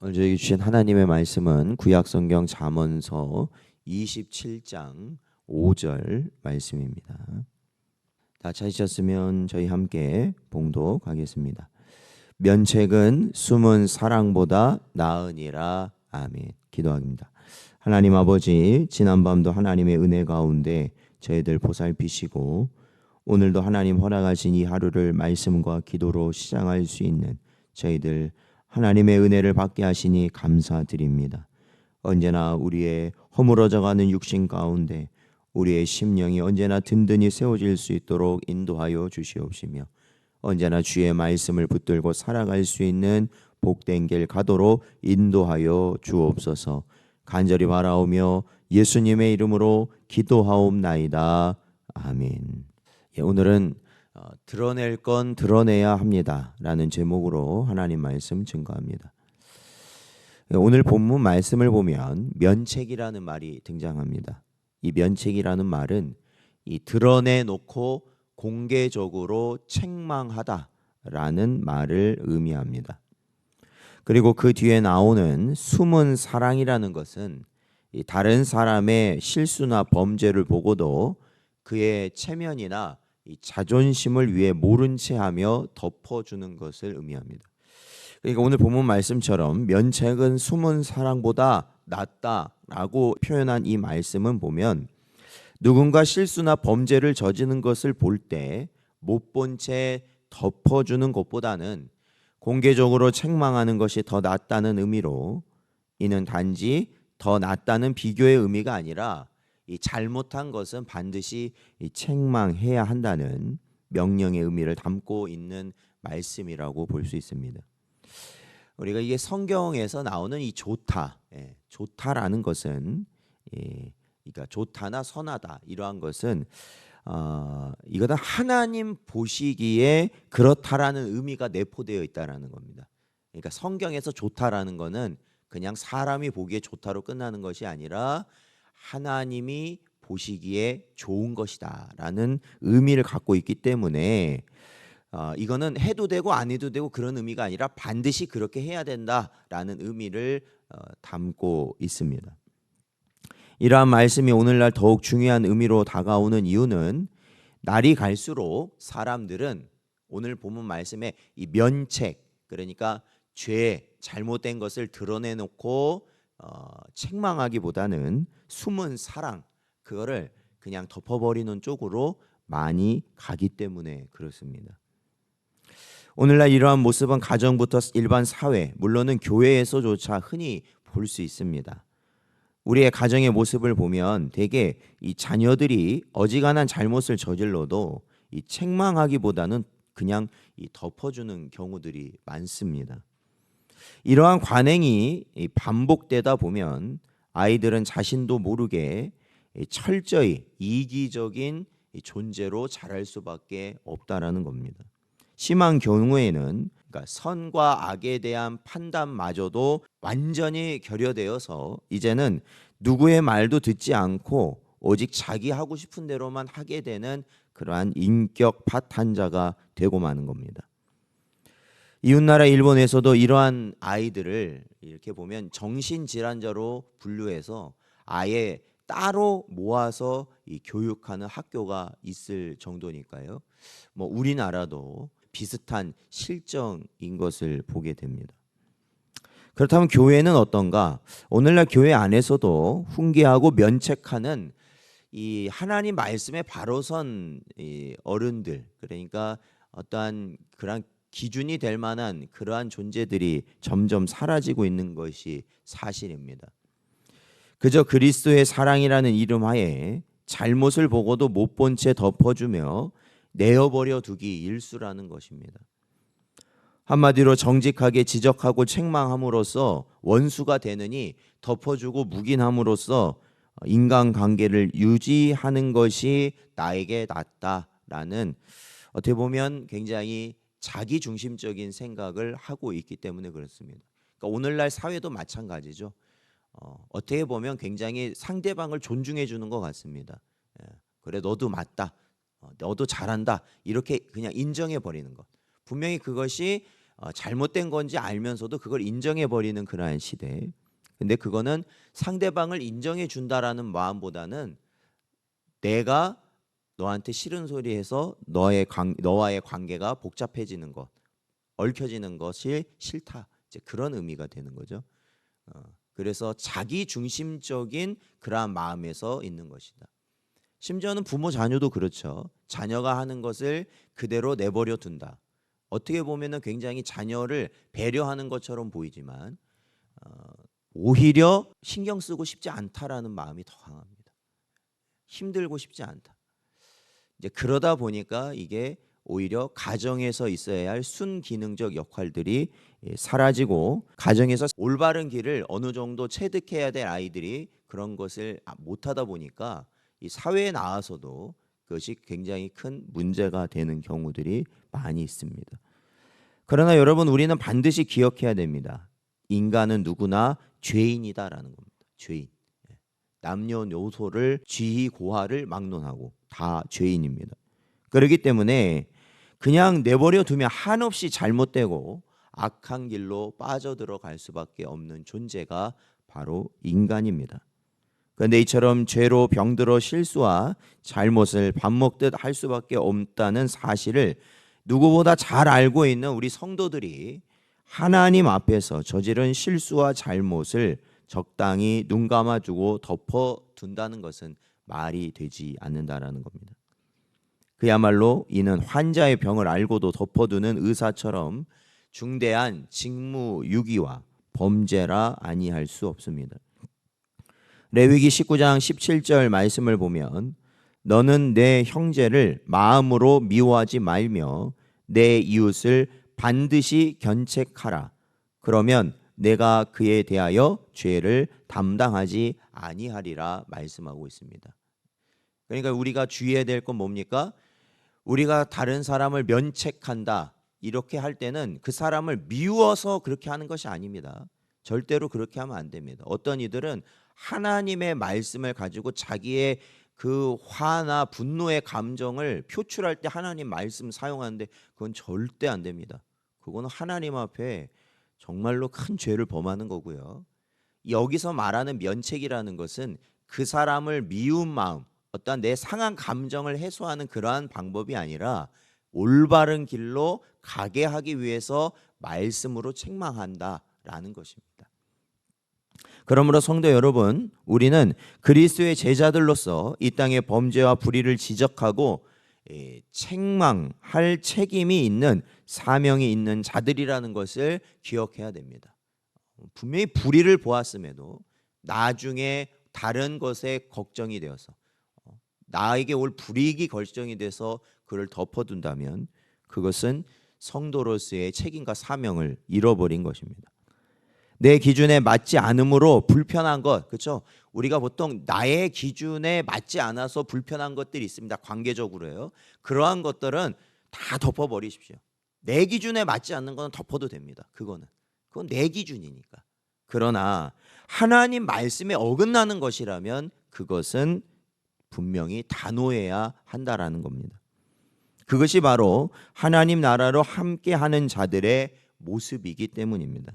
오늘 저에게 주신 하나님의 말씀은 구약성경 잠언서 27장 5절 말씀입니다. 다 찾으셨으면 저희 함께 봉독하겠습니다. 면책은 숨은 사랑보다 나으니라. 아멘. 기도합니다. 하나님 아버지, 지난밤도 하나님의 은혜 가운데 저희들 보살피시고 오늘도 하나님 허락하신 이 하루를 말씀과 기도로 시작할 수 있는 저희들 하나님의 은혜를 받게 하시니 감사드립니다. 언제나 우리의 허물어져가는 육신 가운데 우리의 심령이 언제나 든든히 세워질 수 있도록 인도하여 주시옵시며 언제나 주의 말씀을 붙들고 살아갈 수 있는 복된 길 가도록 인도하여 주옵소서. 간절히 바라오며 예수님의 이름으로 기도하옵나이다. 아멘. 오늘은 드러낼 건 드러내야 합니다 라는 제목으로 하나님 말씀 증거합니다. 오늘 본문 말씀을 보면 면책이라는 말이 등장합니다. 이 면책이라는 말은 이 드러내놓고 공개적으로 책망하다라는 말을 의미합니다. 그리고 그 뒤에 나오는 숨은 사랑이라는 것은 이 다른 사람의 실수나 범죄를 보고도 그의 체면이나 이 자존심을 위해 모른 채하며 덮어주는 것을 의미합니다. 그러니까 오늘 본문 말씀처럼 면책은 숨은 사랑보다 낫다라고 표현한 이 말씀은 보면 누군가 실수나 범죄를 저지른 것을 볼 때 못 본 채 덮어주는 것보다는 공개적으로 책망하는 것이 더 낫다는 의미로, 이는 단지 더 낫다는 비교의 의미가 아니라 이 잘못한 것은 반드시 책망해야 한다는 명령의 의미를 담고 있는 말씀이라고 볼 수 있습니다. 우리가 이게 성경에서 나오는 이 좋다, 좋다라는 것은, 그러니까 좋다나 선하다 이러한 것은 이거는 하나님 보시기에 그렇다라는 의미가 내포되어 있다라는 겁니다. 그러니까 성경에서 좋다라는 것은 그냥 사람이 보기에 좋다로 끝나는 것이 아니라 하나님이 보시기에 좋은 것이다라는 의미를 갖고 있기 때문에 이거는 해도 되고 안 해도 되고 그런 의미가 아니라 반드시 그렇게 해야 된다라는 의미를 담고 있습니다. 이러한 말씀이 오늘날 더욱 중요한 의미로 다가오는 이유는 날이 갈수록 사람들은 오늘 본문 말씀에 이 면책, 그러니까 죄, 잘못된 것을 드러내놓고 책망하기보다는 숨은 사랑, 그거를 그냥 덮어버리는 쪽으로 많이 가기 때문에 그렇습니다. 오늘날 이러한 모습은 가정부터 일반 사회, 물론은 교회에서조차 흔히 볼 수 있습니다. 우리의 가정의 모습을 보면 대개 이 자녀들이 어지간한 잘못을 저질러도 이 책망하기보다는 그냥 이 덮어주는 경우들이 많습니다. 이러한 관행이 반복되다 보면 아이들은 자신도 모르게 철저히 이기적인 존재로 자랄 수밖에 없다라는 겁니다. 심한 경우에는 그러니까 선과 악에 대한 판단마저도 완전히 결여되어서 이제는 누구의 말도 듣지 않고 오직 자기 하고 싶은 대로만 하게 되는 그러한 인격 파탄자가 되고 마는 겁니다. 이웃나라 일본에서도 이러한 아이들을 이렇게 보면 정신질환자로 분류해서 아예 따로 모아서 이 교육하는 학교가 있을 정도니까요. 우리나라도 비슷한 실정인 것을 보게 됩니다. 그렇다면 교회는 어떤가? 오늘날 교회 안에서도 훈계하고 면책하는 이 하나님 말씀에 바로 선 어른들, 그러니까 어떠한 그런 기준이 될 만한 그러한 존재들이 점점 사라지고 있는 것이 사실입니다. 그저 그리스도의 사랑이라는 이름 하에 잘못을 보고도 못 본 채 덮어주며 내어버려 두기 일수라는 것입니다. 한마디로 정직하게 지적하고 책망함으로써 원수가 되느니 덮어주고 묵인함으로써 인간관계를 유지하는 것이 나에게 낫다라는, 어떻게 보면 굉장히 자기중심적인 생각을 하고 있기 때문에 그렇습니다. 그러니까 오늘날 사회도 마찬가지죠. 어떻게 보면 굉장히 상대방을 존중해 주는 것 같습니다. 그래, 너도 맞다, 너도 잘한다, 이렇게 그냥 인정해 버리는 것. 분명히 그것이 잘못된 건지 알면서도 그걸 인정해 버리는 그러한 시대. 근데 그거는 상대방을 인정해 준다라는 마음보다는 내가 너한테 싫은 소리 해서 너와의 관계가 복잡해지는 것, 얽혀지는 것이 싫다. 이제 그런 의미가 되는 거죠. 그래서 자기 중심적인 그러한 마음에서 있는 것이다. 심지어는 부모 자녀도 그렇죠. 자녀가 하는 것을 그대로 내버려 둔다. 어떻게 보면은 굉장히 자녀를 배려하는 것처럼 보이지만 오히려 신경 쓰고 싶지 않다라는 마음이 더 강합니다. 힘들고 싶지 않다. 이제 그러다 보니까 이게 오히려 가정에서 있어야 할 순기능적 역할들이 사라지고 가정에서 올바른 길을 어느 정도 체득해야 될 아이들이 그런 것을 못하다 보니까 이 사회에 나와서도 그것이 굉장히 큰 문제가 되는 경우들이 많이 있습니다. 그러나 여러분, 우리는 반드시 기억해야 됩니다. 인간은 누구나 죄인이다라는 겁니다. 죄인. 남녀노소를 지희고하를 막론하고 다 죄인입니다. 그렇기 때문에 그냥 내버려 두면 한없이 잘못되고 악한 길로 빠져들어갈 수밖에 없는 존재가 바로 인간입니다. 그런데 이처럼 죄로 병들어 실수와 잘못을 밥 먹듯 할 수밖에 없다는 사실을 누구보다 잘 알고 있는 우리 성도들이 하나님 앞에서 저지른 실수와 잘못을 적당히 눈 감아주고 덮어둔다는 것은 말이 되지 않는다라는 겁니다. 그야말로 이는 환자의 병을 알고도 덮어두는 의사처럼 중대한 직무유기와 범죄라 아니할 수 없습니다. 레위기 19장 17절 말씀을 보면 너는 내 형제를 마음으로 미워하지 말며 내 이웃을 반드시 견책하라. 그러면 내가 그에 대하여 죄를 담당하지 아니하리라 말씀하고 있습니다. 그러니까 우리가 주의해야 될 건 뭡니까? 우리가 다른 사람을 면책한다 이렇게 할 때는 그 사람을 미워서 그렇게 하는 것이 아닙니다. 절대로 그렇게 하면 안 됩니다. 어떤 이들은 하나님의 말씀을 가지고 자기의 그 화나 분노의 감정을 표출할 때 하나님 말씀 사용하는데 그건 절대 안 됩니다. 그거는 하나님 앞에 정말로 큰 죄를 범하는 거고요. 여기서 말하는 면책이라는 것은 그 사람을 미운 마음, 어떤 내 상한 감정을 해소하는 그러한 방법이 아니라 올바른 길로 가게 하기 위해서 말씀으로 책망한다라는 것입니다. 그러므로 성도 여러분, 우리는 그리스도의 제자들로서 이 땅의 범죄와 불의를 지적하고 책망할 책임이 있는 사명이 있는 자들이라는 것을 기억해야 됩니다. 분명히 불의를 보았음에도 나중에 다른 것에 걱정이 되어서 나에게 올 불이익이 결정이 돼서 그를 덮어둔다면 그것은 성도로서의 책임과 사명을 잃어버린 것입니다. 내 기준에 맞지 않음으로 불편한 것, 그렇죠? 우리가 보통 나의 기준에 맞지 않아서 불편한 것들이 있습니다. 관계적으로요. 그러한 것들은 다 덮어버리십시오. 내 기준에 맞지 않는 것은 덮어도 됩니다. 그건 내 기준이니까. 그러나 하나님 말씀에 어긋나는 것이라면 그것은 분명히 단호해야 한다라는 겁니다. 그것이 바로 하나님 나라로 함께하는 자들의 모습이기 때문입니다.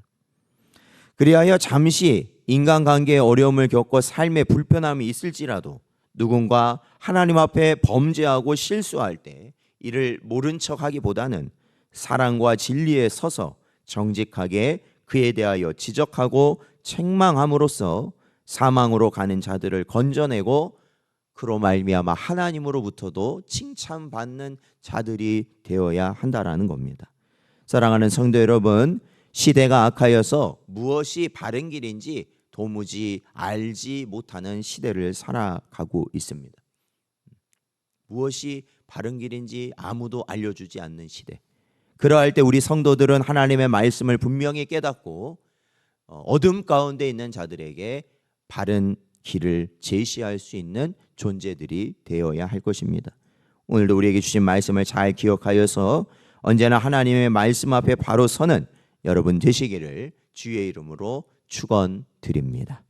그리하여 잠시 인간관계의 어려움을 겪고 삶의 불편함이 있을지라도 누군가 하나님 앞에 범죄하고 실수할 때 이를 모른 척하기보다는 사랑과 진리에 서서 정직하게 그에 대하여 지적하고 책망함으로써 사망으로 가는 자들을 건져내고 그로 말미암아 하나님으로부터도 칭찬받는 자들이 되어야 한다라는 겁니다. 사랑하는 성도 여러분, 시대가 악하여서 무엇이 바른 길인지 도무지 알지 못하는 시대를 살아가고 있습니다. 무엇이 바른 길인지 아무도 알려주지 않는 시대. 그러할 때 우리 성도들은 하나님의 말씀을 분명히 깨닫고 어둠 가운데 있는 자들에게 바른 길을 제시할 수 있는 존재들이 되어야 할 것입니다. 오늘도 우리에게 주신 말씀을 잘 기억하여서 언제나 하나님의 말씀 앞에 바로 서는 여러분 되시기를 주의 이름으로 축원드립니다.